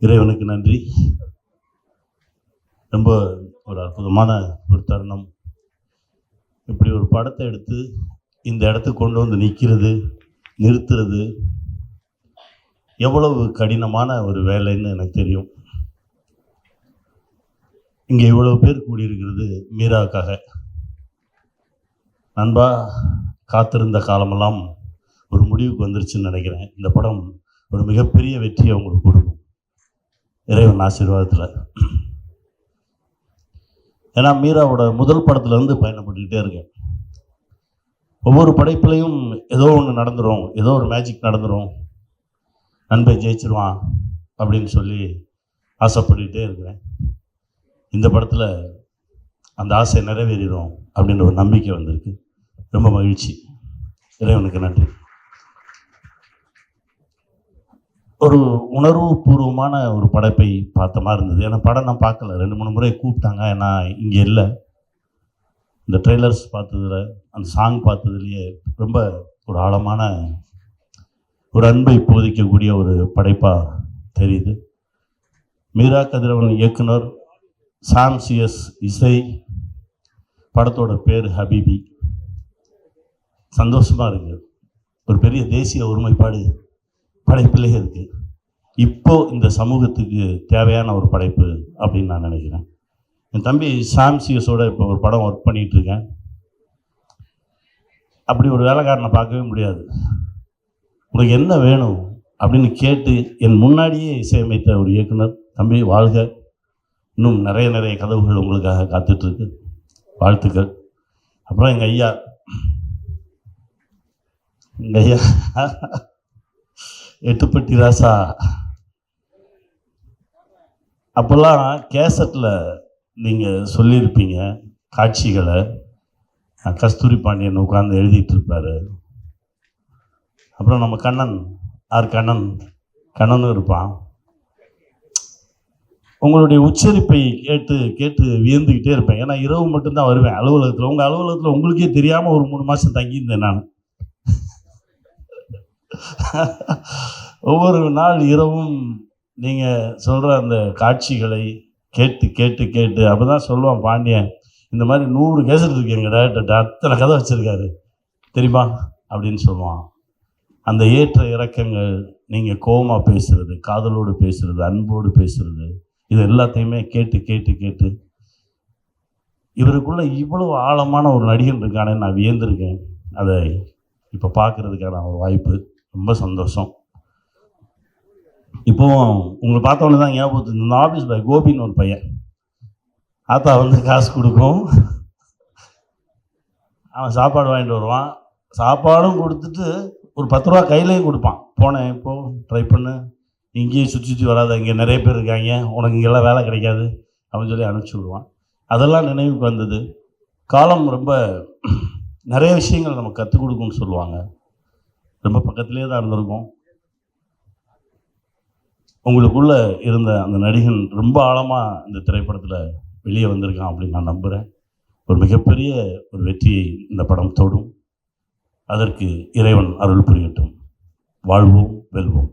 இறைவனுக்கு நன்றி. ரொம்ப ஒரு அற்புதமான ஒரு தருணம். இப்படி ஒரு படத்தை எடுத்து இந்த இடத்துக்கு கொண்டு வந்து நிறுத்துறது எவ்வளவு கடினமான ஒரு வேலைன்னு எனக்கு தெரியும். இங்கே இவ்வளவு பேர் கூடியிருக்கிறது மீராவுக்காக. நண்பா, காத்திருந்த காலமெல்லாம் ஒரு முடிவுக்கு வந்துருச்சுன்னு நினைக்கிறேன். இந்த படம் ஒரு மிகப்பெரிய வெற்றியை உங்களுக்கு கொடுக்கும், இறைவன் ஆசீர்வாதத்தில். ஏன்னா மீராவோட முதல் படத்துலேருந்து பயணப்பட்டுக்கிட்டே இருக்கேன். ஒவ்வொரு படைப்புலையும் ஏதோ ஒன்று நடந்துடும், ஏதோ ஒரு மேஜிக் நடந்துடும், நண்பன் ஜெயிச்சிருவான் அப்படின்னு சொல்லி ஆசைப்பட்டுக்கிட்டே இருக்கிறேன். இந்த படத்தில் அந்த ஆசை நிறைவேறிடும் அப்படின்ற ஒரு நம்பிக்கை வந்திருக்கு. ரொம்ப மகிழ்ச்சி. இறைவனுக்கு நன்றி. ஒரு உணர்வு பூர்வமான ஒரு படைப்பை பார்த்த மாதிரி இருந்தது. ஏன்னா படம் நான் பார்க்கல, 2-3 முறை கூப்பிட்டாங்க, நான் இங்கே இல்லை. இந்த ட்ரெய்லர்ஸ் பார்த்ததில், அந்த சாங் பார்த்ததுலேயே ரொம்ப ஒரு ஆழமான ஒரு அன்பை போதிக்கக்கூடிய ஒரு படைப்பாக தெரியுது. மீரா கதிரவன் இயக்குனர், சாம் சிஎஸ் இசை, படத்தோட பேர் ஹபீபி. சந்தோஷமாக இருக்குது. ஒரு பெரிய தேசிய ஒருமைப்பாடு படைப்பிலே இருக்குது. இப்போது இந்த சமூகத்துக்கு தேவையான ஒரு படைப்பு அப்படின்னு நான் நினைக்கிறேன். என் தம்பி சாம் சிஎஸோட இப்போ ஒரு படம் ஒர்க் பண்ணிகிட்ருக்கேன். அப்படி ஒரு வேலைக்காரனை பார்க்கவே முடியாது. உனக்கு என்ன வேணும் அப்படின்னு கேட்டு என் முன்னாடியே இசையமைத்த ஒரு இயக்குனர். தம்பி வாழ்க, இன்னும் நிறைய கதவுகள் உங்களுக்காக காத்துட்ருக்கு. வாழ்த்துக்கள். அப்புறம் எங்கள் ஐயா எட்டுப்பட்டி ராசா. அப்போல்லாம் கேசட்டில் நீங்கள் சொல்லியிருப்பீங்க காட்சிகளை. கஸ்தூரி பாண்டியன் உட்கார்ந்து எழுதிட்டு இருப்பார். அப்புறம் நம்ம கண்ணனும் இருப்பான். உங்களுடைய உச்சரிப்பை கேட்டு வியந்துக்கிட்டே இருப்பேன். ஏன்னா இரவு மட்டும்தான் வருவேன் அலுவலகத்தில். உங்கள் அலுவலகத்தில் உங்களுக்கே தெரியாமல் ஒரு 3 மாதம் தங்கியிருந்தேன் நான். ஒவ்வொரு நாள் இரவும் நீங்கள் சொல்கிற அந்த காட்சிகளை கேட்டு அப்போ தான் சொல்லுவான் பாண்டியன், இந்த மாதிரி 100 கேசட் இருக்கு எங்கள் டேரக்டர்கிட்ட, அத்தனை கதை வச்சுருக்காரு தெரியுமா அப்படின்னு சொல்லுவான். அந்த ஏற்ற இறக்கங்கள், நீங்கள் கோபமாக பேசுகிறது, காதலோடு பேசுகிறது, அன்போடு பேசுகிறது, இது எல்லாத்தையுமே கேட்டு இவருக்குள்ள இவ்வளவு ஆழமான ஒரு நடிகன் இருக்கானே நான் வியந்திருக்கேன். அதை இப்போ பார்க்குறதுக்கான ஒரு வாய்ப்பு. ரொம்ப சந்தோஷம். இப்போவும் உங்களை பார்த்தவொன்னே தான் ஞாபகத்துக்கு இந்த ஆஃபீஸ் பாய் கோபின்னு ஒரு பையன். ஆத்தா வந்து காசு கொடுக்கும், அவன் சாப்பாடு வாங்கிட்டு வருவான். சாப்பாடும் கொடுத்துட்டு ஒரு 10 ரூபா கையிலையும் கொடுப்பான். போனேன் இப்போது ட்ரை பண்ணு, இங்கேயே சுற்றி வராத, இங்கே நிறைய பேர் இருக்காங்க, உனக்கு இங்கெல்லாம் வேலை கிடைக்காது அப்படின்னு சொல்லி அனுப்பிச்சி விடுவான். அதெல்லாம் நினைவுக்கு வந்தது. காலம் ரொம்ப நிறைய விஷயங்கள் நம்ம கற்றுக் கொடுக்கும்னு சொல்லுவாங்க. ரொம்ப பக்கத்துலேயே தான் இருந்திருக்கும். உங்களுக்குள்ளே இருந்த அந்த நடிகன் ரொம்ப ஆழமாக இந்த திரைப்படத்தில் வெளியே வந்திருக்கான் அப்படின்னு நான் நம்புகிறேன். ஒரு மிகப்பெரிய ஒரு வெற்றியை இந்த படம் தொடும். அதற்கு இறைவன் அருள் புரியட்டும். வாழ்வோம், வெல்வோம்.